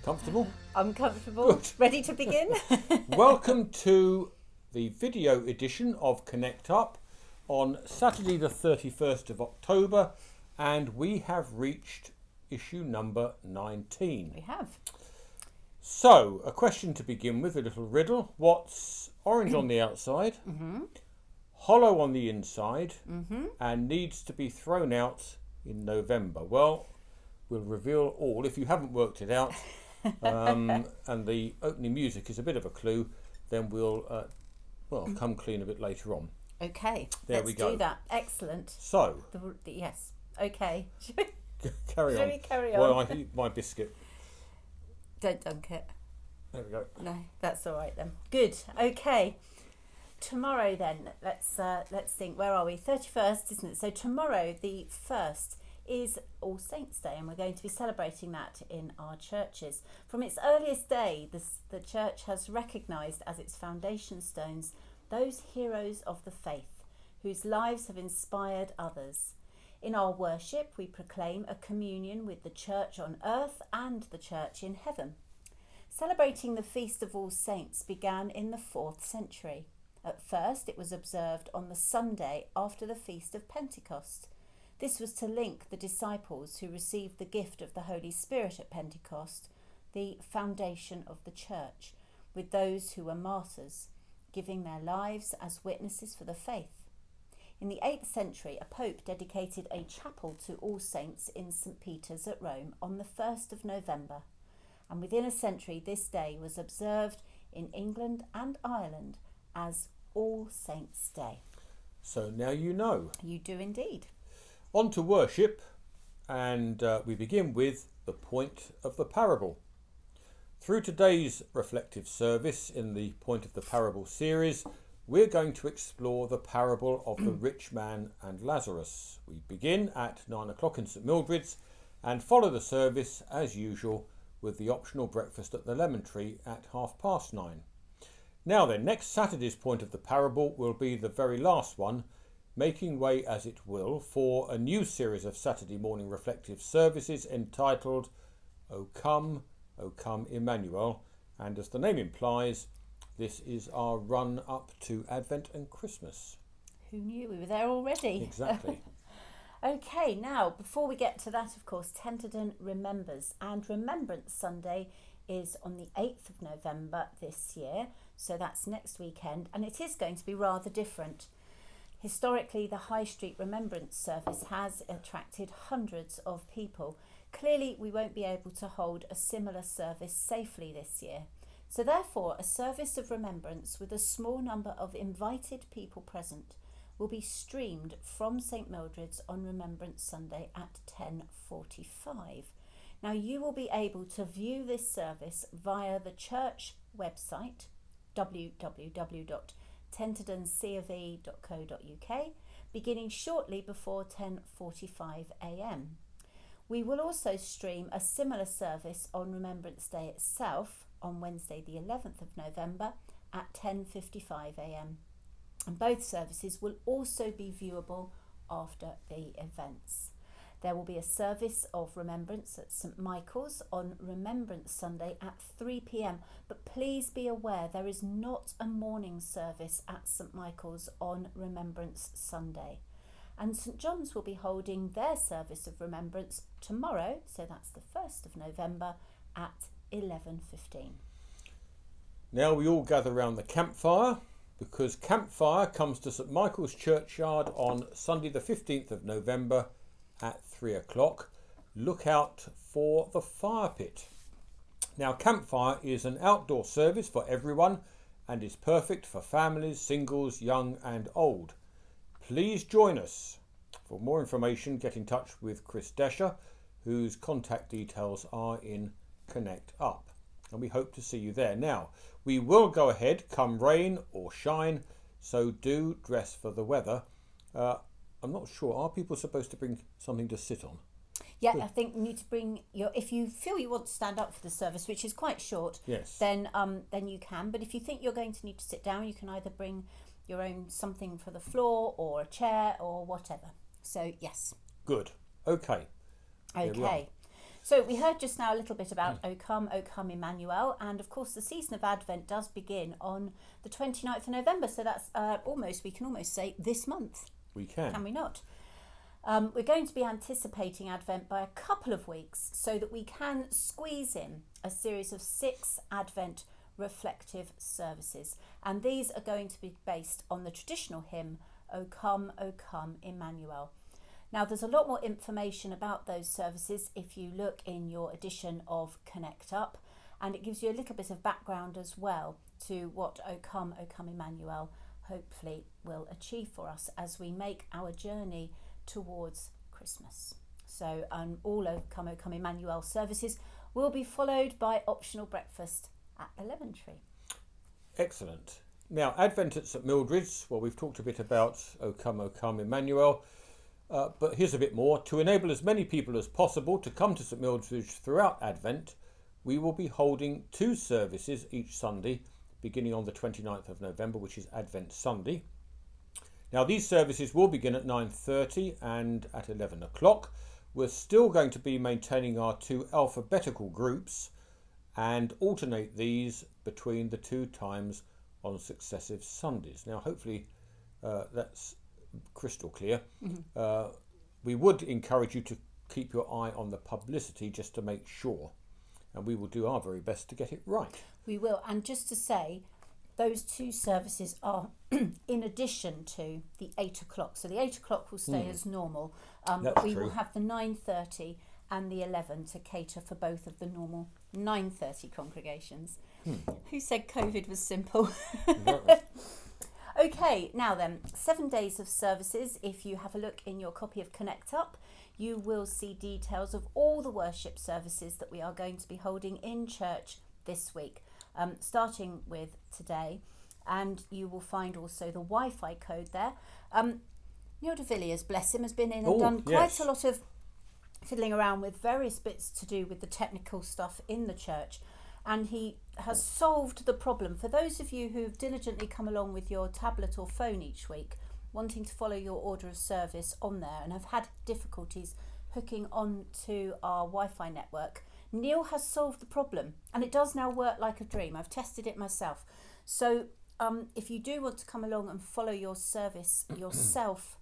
Comfortable? I'm comfortable. Good. Ready to begin? Welcome to the video edition of Connect Up on Saturday the 31st of October, and we have reached issue number 19. We have. So, a question to begin with, a little riddle. What's orange on the outside, hollow on the inside, and needs to be thrown out in November? Well, we'll reveal all. If you haven't worked it out, and the opening music is a bit of a clue, then we'll come clean a bit later on. Okay. There we go. Let's do that. Excellent. So, Yes. Okay. carry on. Shall we carry on? While I eat my biscuit. Don't dunk it. There we go. No, that's all right then. Good. Okay. Tomorrow then, let's think. Where are we? 31st, isn't it? So tomorrow, the 1st, is All Saints' Day, and we're going to be celebrating that in our churches. From its earliest day, the church has recognised as its foundation stones those heroes of the faith whose lives have inspired others. In our worship, we proclaim a communion with the church on earth and the church in heaven. Celebrating the Feast of All Saints began in the 4th century. At first, it was observed on the Sunday after the Feast of Pentecost. This was to link the disciples who received the gift of the Holy Spirit at Pentecost, the foundation of the church, with those who were martyrs, giving their lives as witnesses for the faith. In the 8th century, a pope dedicated a chapel to All Saints in St. Peter's at Rome on the 1st of November. And within a century, this day was observed in England and Ireland as All Saints' Day. So now you know. You do indeed. On to worship, and we begin with the point of the parable. Through today's reflective service in the Point of the Parable series, we're going to explore the parable of the rich man and Lazarus. We begin at 9 o'clock in St Mildred's and follow the service as usual with the optional breakfast at the Lemon Tree at 9:30. Now then, next Saturday's Point of the Parable will be the very last one, making way as it will for a new series of Saturday morning reflective services entitled O Come, Emmanuel, and as the name implies, this is our run up to Advent and Christmas. Who knew? We were there already. Exactly. Okay, now, before we get to that, of course, Tenterden remembers, and Remembrance Sunday is on the 8th of November this year, so that's next weekend, and it is going to be rather different. Historically, the High Street Remembrance Service has attracted hundreds of people. Clearly, we won't be able to hold a similar service safely this year. So therefore, a service of remembrance with a small number of invited people present will be streamed from St Mildred's on Remembrance Sunday at 10:45. Now, you will be able to view this service via the church website, www.tenterdencov.co.uk, beginning shortly before 10:45 a.m. We will also stream a similar service on Remembrance Day itself on Wednesday the 11th of November at 10:55 a.m. And both services will also be viewable after the events. There will be a service of remembrance at St Michael's on Remembrance Sunday at 3 p.m. But please be aware there is not a morning service at St Michael's on Remembrance Sunday. And St John's will be holding their service of remembrance tomorrow, so that's the 1st of November, at 11:15. Now we all gather round the campfire, because campfire comes to St Michael's Churchyard on Sunday the 15th of November at 3 o'clock. Look out for the fire pit. Now, campfire is an outdoor service for everyone and is perfect for families, singles, young and old. Please join us. For more information, get in touch with Chris Desher, whose contact details are in Connect Up. And we hope to see you there. Now, we will go ahead, come rain or shine, so do dress for the weather. I'm not sure, are people supposed to bring something to sit on? Yeah, I think you need to bring your, if you feel you want to stand up for the service, which is quite short, yes, then you can. But if you think you're going to need to sit down, you can either bring your own something for the floor or a chair or whatever. So, yes. Good. Okay. Okay. So we heard just now a little bit about O Come Emmanuel, and of course the season of Advent does begin on the 29th of November, so that's we can almost say this month. We can we not? We're going to be anticipating Advent by a couple of weeks so that we can squeeze in a series of 6 Advent reflective services, and these are going to be based on the traditional hymn O Come Emmanuel. Now there's a lot more information about those services if you look in your edition of Connect Up, and it gives you a little bit of background as well to what O Come Emmanuel hopefully will achieve for us as we make our journey towards Christmas. So all O Come Emmanuel services will be followed by optional breakfast at the Lemon Tree. Excellent. Now, Advent at St Mildred's, well, we've talked a bit about O Come Emmanuel, but here's a bit more. To enable as many people as possible to come to St Mildred's throughout Advent, we will be holding 2 services each Sunday, beginning on the 29th of November, which is Advent Sunday. Now, these services will begin at 9:30 and at 11 o'clock. We're still going to be maintaining our 2 alphabetical groups and alternate these between the 2 times on successive Sundays. Now, hopefully that's crystal clear. We would encourage you to keep your eye on the publicity just to make sure, and we will do our very best to get it right. We will, and just to say, those 2 services are in addition to the 8 o'clock. So the 8 o'clock will stay as normal, but we will have the 9:30 and the 11 to cater for both of the normal 9:30 congregations. Who said COVID was simple? Okay, now then, 7 days of services. If you have a look in your copy of Connect Up, you will see details of all the worship services that we are going to be holding in church this week, starting with today. And you will find also the Wi-Fi code there. Neil de Villiers, bless him, has been in and done quite a lot of fiddling around with various bits to do with the technical stuff in the church. And he has solved the problem. For those of you who've diligently come along with your tablet or phone each week, wanting to follow your order of service on there and have had difficulties hooking on to our Wi-Fi network, Neil has solved the problem, and it does now work like a dream. I've tested it myself. So if you do want to come along and follow your service yourself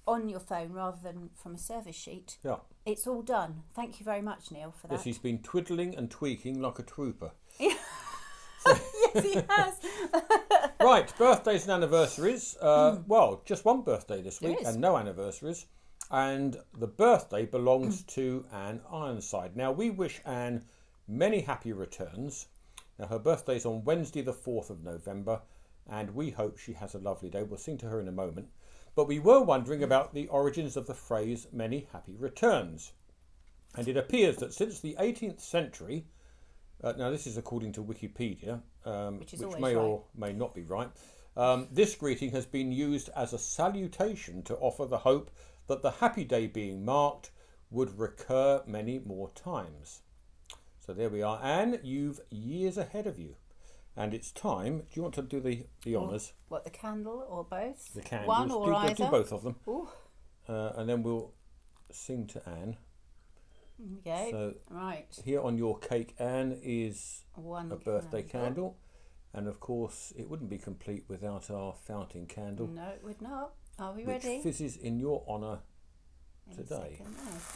on your phone rather than from a service sheet, it's all done. Thank you very much, Neil, for that. Yes, he's been twiddling and tweaking like a trooper. Yes, he has. Right, birthdays and anniversaries. Well, just one birthday this week and no anniversaries. And the birthday belongs to Anne Ironside. Now, we wish Anne many happy returns. Now, her birthday's on Wednesday the 4th of November, and we hope she has a lovely day. We'll sing to her in a moment. But we were wondering about the origins of the phrase many happy returns. And it appears that since the 18th century, now this is according to Wikipedia, which may or may not be right, this greeting has been used as a salutation to offer the hope that the happy day being marked would recur many more times. So there we are. Anne, you've years ahead of you. And it's time. Do you want to do the honours? What, the candle or both? The candles. One or either? Do both of them. Ooh. And then we'll sing to Anne. Okay. So right. Here on your cake, Anne, is One a birthday candle. And of course, it wouldn't be complete without our fountain candle. No, it would not. Are we which ready? Fizzes in your honour today.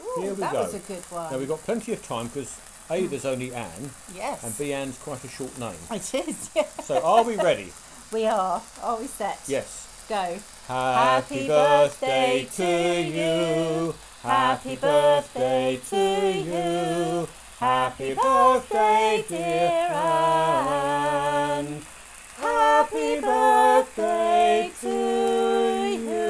Ooh, Here we that go. was a good one. Now, we've got plenty of time because A, there's only Anne. Yes. And B, Anne's quite a short name. It is, yeah. So are we ready? We are. Are we set? Yes. Go. Happy birthday to you. Happy birthday to you. Happy birthday, dear Anne. Happy birthday to you.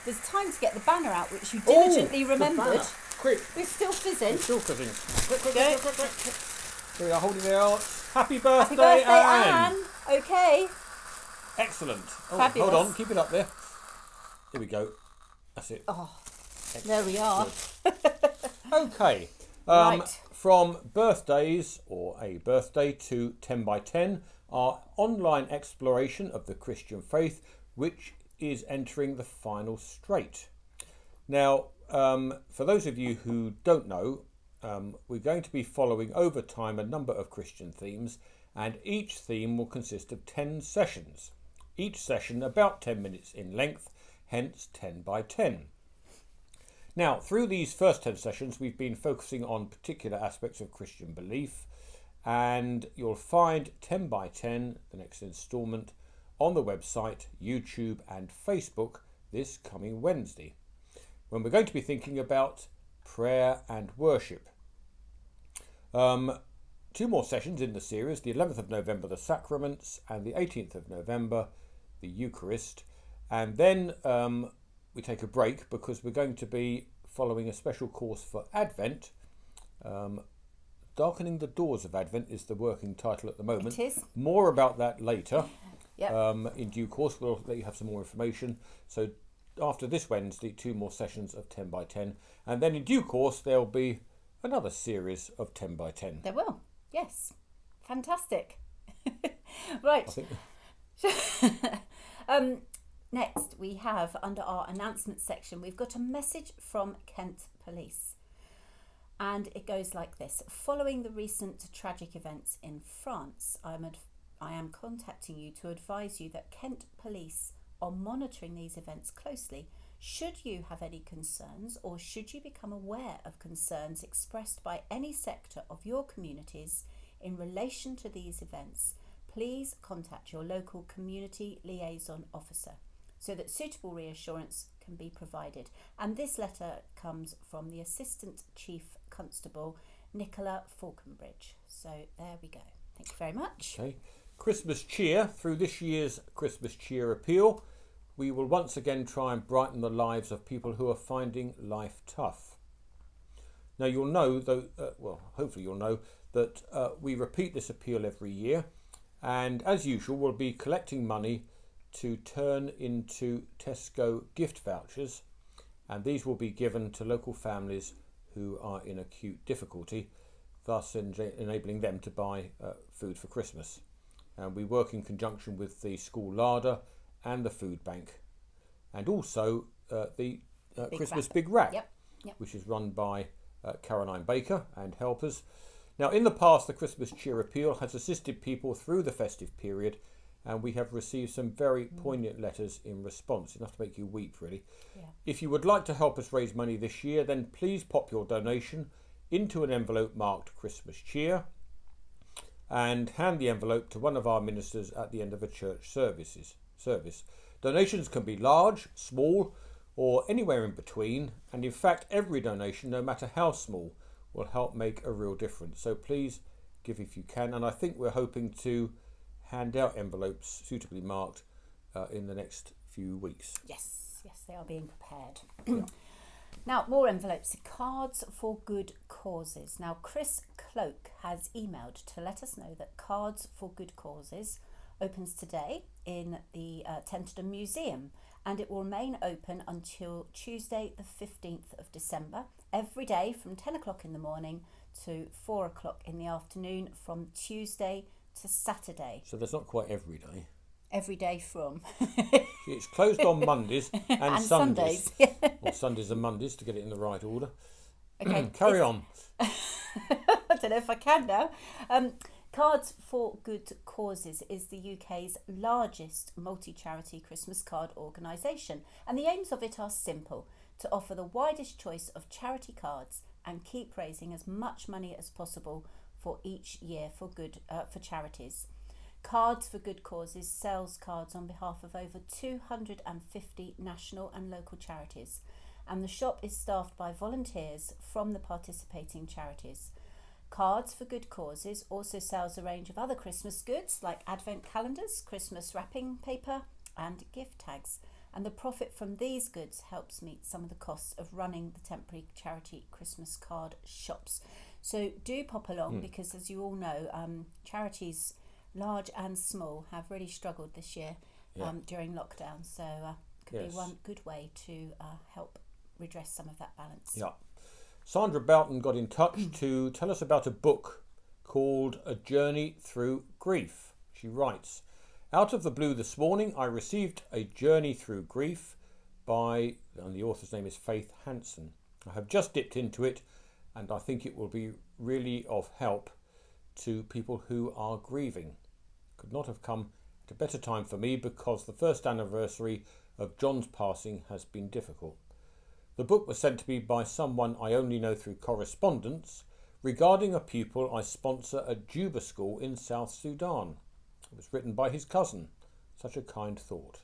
There's time to get the banner out, which you diligently remembered. Quick. We're still fizzing. It's still fizzing. Quick. Go. Here we are holding it out. Happy birthday, Happy birthday, Anne. Anne. Okay. Excellent. Oh, Fabulous. hold on, keep it up there. Here we go. That's it. Oh, Excellent. there we are. Okay. Right. From birthdays or a birthday to 10 by 10, our online exploration of the Christian faith, which is entering the final straight. Now, for those of you who don't know, we're going to be following over time a number of Christian themes, and each theme will consist of 10 sessions. Each session about 10 minutes in length, hence 10 by 10. Now, through these first 10 sessions, we've been focusing on particular aspects of Christian belief, and you'll find 10 by 10, the next instalment, on the website, YouTube and Facebook this coming Wednesday, when we're going to be thinking about prayer and worship. 2 more sessions in the series, the 11th of November, the Sacraments, and the 18th of November, the Eucharist. And then we take a break because we're going to be following a special course for Advent. Darkening the Doors of Advent is the working title at the moment. It is. More about that later. Yep. In due course, we'll let you have some more information. So after this Wednesday, 2 more sessions of 10 by 10. And then in due course, there'll be another series of 10 by 10. There will. Yes. Fantastic. Right. I think Next, we have, under our announcements section, we've got a message from Kent Police. And it goes like this. Following the recent tragic events in France, I am contacting you to advise you that Kent Police are monitoring these events closely. Should you have any concerns, or should you become aware of concerns expressed by any sector of your communities in relation to these events, please contact your local community liaison officer so that suitable reassurance can be provided. And this letter comes from the Assistant Chief Constable, Nicola Falconbridge. So there we go. Thank you very much. Okay. Christmas cheer. Through this year's Christmas cheer appeal, we will once again try and brighten the lives of people who are finding life tough. Now you'll know, though, hopefully you'll know, that we repeat this appeal every year, and as usual we'll be collecting money to turn into Tesco gift vouchers, and these will be given to local families who are in acute difficulty, thus enabling them to buy food for Christmas. And we work in conjunction with the school larder and the food bank, and also the Christmas Big Rack, Yep. which is run by Caroline Baker and helpers. Now, in the past, the Christmas Cheer Appeal has assisted people through the festive period, and we have received some very poignant letters in response, enough to make you weep, really. Yeah. If you would like to help us raise money this year, then please pop your donation into an envelope marked Christmas Cheer and hand the envelope to one of our ministers at the end of a church service. Donations can be large, small, or anywhere in between, and in fact every donation, no matter how small, will help make a real difference. So please give if you can, and I think we're hoping to hand out envelopes suitably marked in the next few weeks. Yes, they are being prepared. Now, more envelopes, Cards for Good Causes. Now, Chris Cloak has emailed to let us know that Cards for Good Causes opens today in the Tenterden Museum, and it will remain open until Tuesday the 15th of December, every day from 10 o'clock in the morning to 4 o'clock in the afternoon, from Tuesday to Saturday. So that's not quite every day. Every day from... It's closed on Mondays and Sundays. Or Sundays and Mondays, to get it in the right order. Okay. Carry on. I don't know if I can now. Cards for Good Causes is the UK's largest multi-charity Christmas card organisation, and the aims of it are simple: to offer the widest choice of charity cards and keep raising as much money as possible for each year for charities. Cards for Good Causes sells cards on behalf of over 250 national and local charities, and the shop is staffed by volunteers from the participating charities. Cards for Good Causes also sells a range of other Christmas goods like advent calendars, Christmas wrapping paper and gift tags, and the profit from these goods helps meet some of the costs of running the temporary charity Christmas card shops. So do pop along because, as you all know, charities large and small have really struggled this year during lockdown, so could be one good way to help redress some of that balance. Yeah. Sandra Boughton got in touch to tell us about a book called A Journey Through Grief. She writes, "Out of the blue this morning I received A Journey Through Grief by," and the author's name is Faith Hanson. I have just dipped into it, and I think it will be really of help to people who are grieving. Could not have come at a better time for me, because the first anniversary of John's passing has been difficult. The book was sent to me by someone I only know through correspondence regarding a pupil I sponsor at Juba School in South Sudan. It was written by his cousin. Such a kind thought.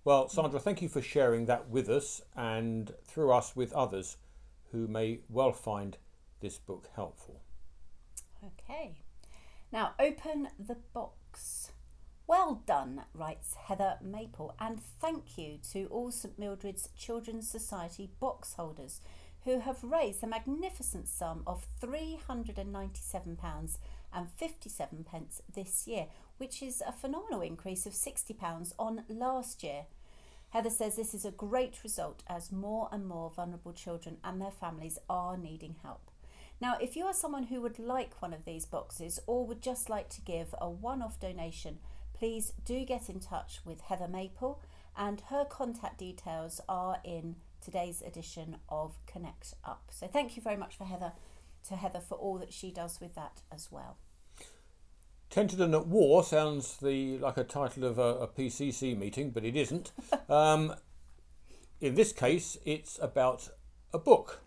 Well, Sandra, thank you for sharing that with us and through us with others who may well find this book helpful. Okay. Now, open the box. Well done, writes Heather Maple, and thank you to all St Mildred's Children's Society box holders who have raised the magnificent sum of £397.57 this year, which is a phenomenal increase of £60 on last year. Heather says this is a great result as more and more vulnerable children and their families are needing help. Now, if you are someone who would like one of these boxes or would just like to give a one-off donation, please do get in touch with Heather Maple, and her contact details are in today's edition of Connect Up. So thank you very much to Heather for all that she does with that as well. Tenterden at War sounds like a title of a PCC meeting, but it isn't. In this case, it's about a book.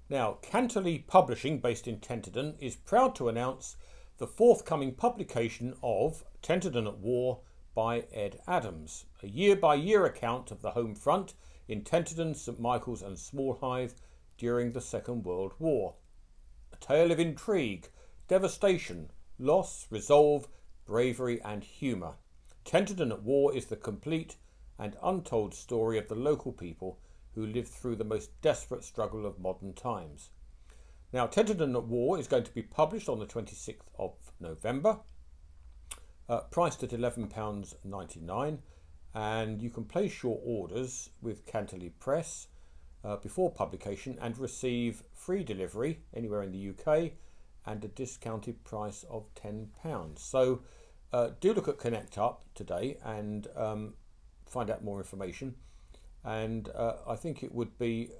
Now, Canterley Publishing, based in Tenterden, is proud to announce the forthcoming publication of Tenterden at War by Ed Adams, a year-by-year account of the home front in Tenterden, St Michael's and Small Hythe during the Second World War. A tale of intrigue, devastation, loss, resolve, bravery and humour. Tenterden at War is the complete and untold story of the local people who lived through the most desperate struggle of modern times. Now, Tenterden at War is going to be published on the 26th of November, priced at £11.99, and you can place your orders with Canterley Press before publication and receive free delivery anywhere in the UK and a discounted price of £10. So do look at Connect Up today and find out more information. And I think it would be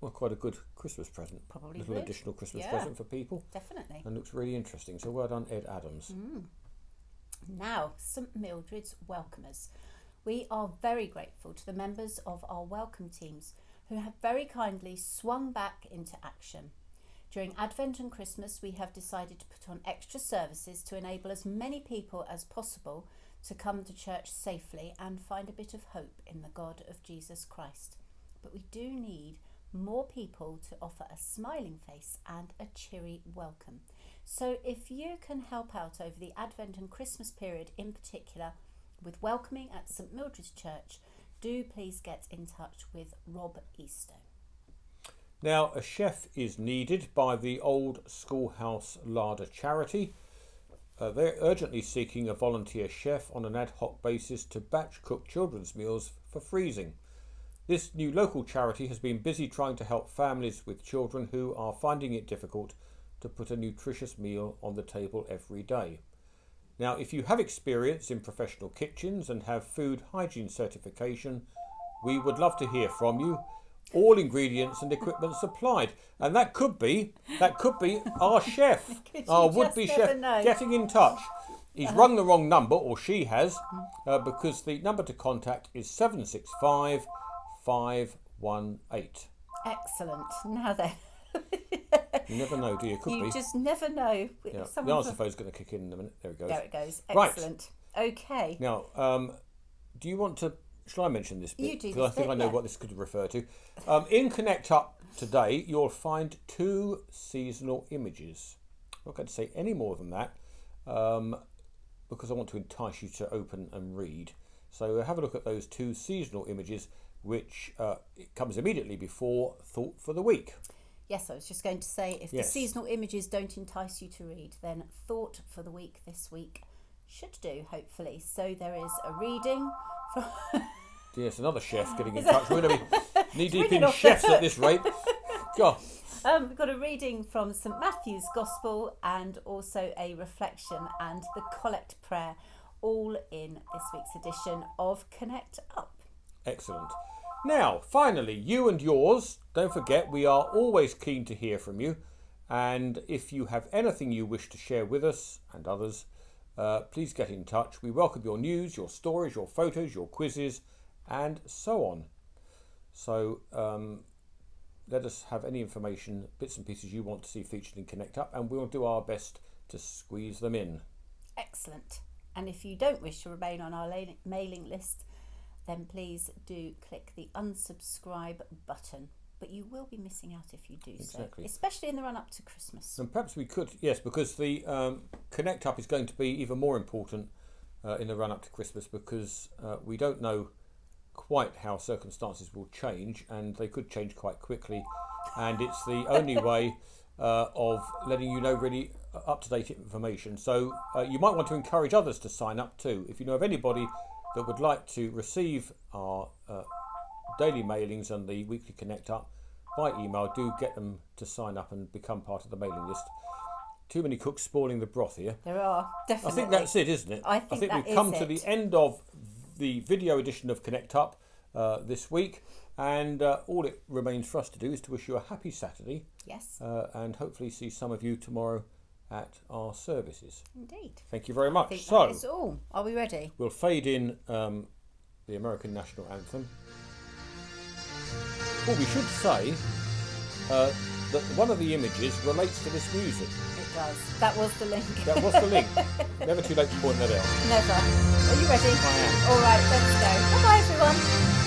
quite a good Christmas present. Probably little would. Additional Christmas present for people. Definitely. And looks really interesting. So well done, Ed Adams. Now, St Mildred's welcomers. We are very grateful to the members of our welcome teams who have very kindly swung back into action. During Advent and Christmas, we have decided to put on extra services to enable as many people as possible to come to church safely and find a bit of hope in the God of Jesus Christ. But we do need more people to offer a smiling face and a cheery welcome. So if you can help out over the Advent and Christmas period in particular with welcoming at St Mildred's Church, do please get in touch with Rob Easter. Now, a chef is needed by the Old Schoolhouse Larder charity. They're urgently seeking a volunteer chef on an ad hoc basis to batch cook children's meals for freezing. This new local charity has been busy trying to help families with children who are finding it difficult to put a nutritious meal on the table every day. Now, if you have experience in professional kitchens and have food hygiene certification, we would love to hear from you. All ingredients and equipment supplied, and that could be our chef, our would-be chef, getting in touch. He's rung the wrong number, or she has, because the number to contact is 765 518. Excellent. Now then. You never know, do you? Could you be. just never know. Yeah. The answer phone's going to kick in a minute. There it goes. There it goes. Right. Excellent. Okay. Now, do you want to... Shall I mention this bit? You do. Because I think I know what this could refer to. In Connect Up today, you'll find 2 seasonal images. I'm not going to say any more than that because I want to entice you to open and read. So have a look at those 2 seasonal images, which it comes immediately before Thought for the Week. Yes, I was just going to say, if the seasonal images don't entice you to read, then Thought for the Week this week should do, hopefully. So there is a reading from... Yes, another chef getting in touch. We're going to be knee-deep in chefs at this rate. God. We've got a reading from St Matthew's Gospel and also a reflection and the collect prayer, all in this week's edition of Connect Up. Excellent. Now, finally, you and yours. Don't forget, we are always keen to hear from you. And if you have anything you wish to share with us and others, please get in touch. We welcome your news, your stories, your photos, your quizzes, and so on. So let us have any information, bits and pieces you want to see featured in Connect Up, and we'll do our best to squeeze them in. Excellent. And if you don't wish to remain on our mailing list, then please do click the unsubscribe button. But you will be missing out if you do Exactly. so, especially in the run-up to Christmas. And perhaps we could, yes, because the Connect Up is going to be even more important in the run-up to Christmas, because we don't know quite how circumstances will change, and they could change quite quickly. And it's the only way of letting you know really up-to-date information. So you might want to encourage others to sign up too. If you know of anybody that would like to receive our daily mailings and the weekly Connect Up by email, do get them to sign up and become part of the mailing list. Too many cooks spoiling the broth here. There are, definitely. I think that's it, isn't it? I think we've come to the end of the video edition of Connect Up this week, and all it remains for us to do is to wish you a happy Saturday. Yes. And hopefully see some of you tomorrow at our services. Indeed. Thank you very much. I think So that is all. Are we ready? we'll fade in the American National Anthem. Oh, we should say that one of the images relates to this music. It does. That was the link. That was the link. Never too late to point that out. Never. Are you ready? I am. All right, let's go. Bye-bye, everyone.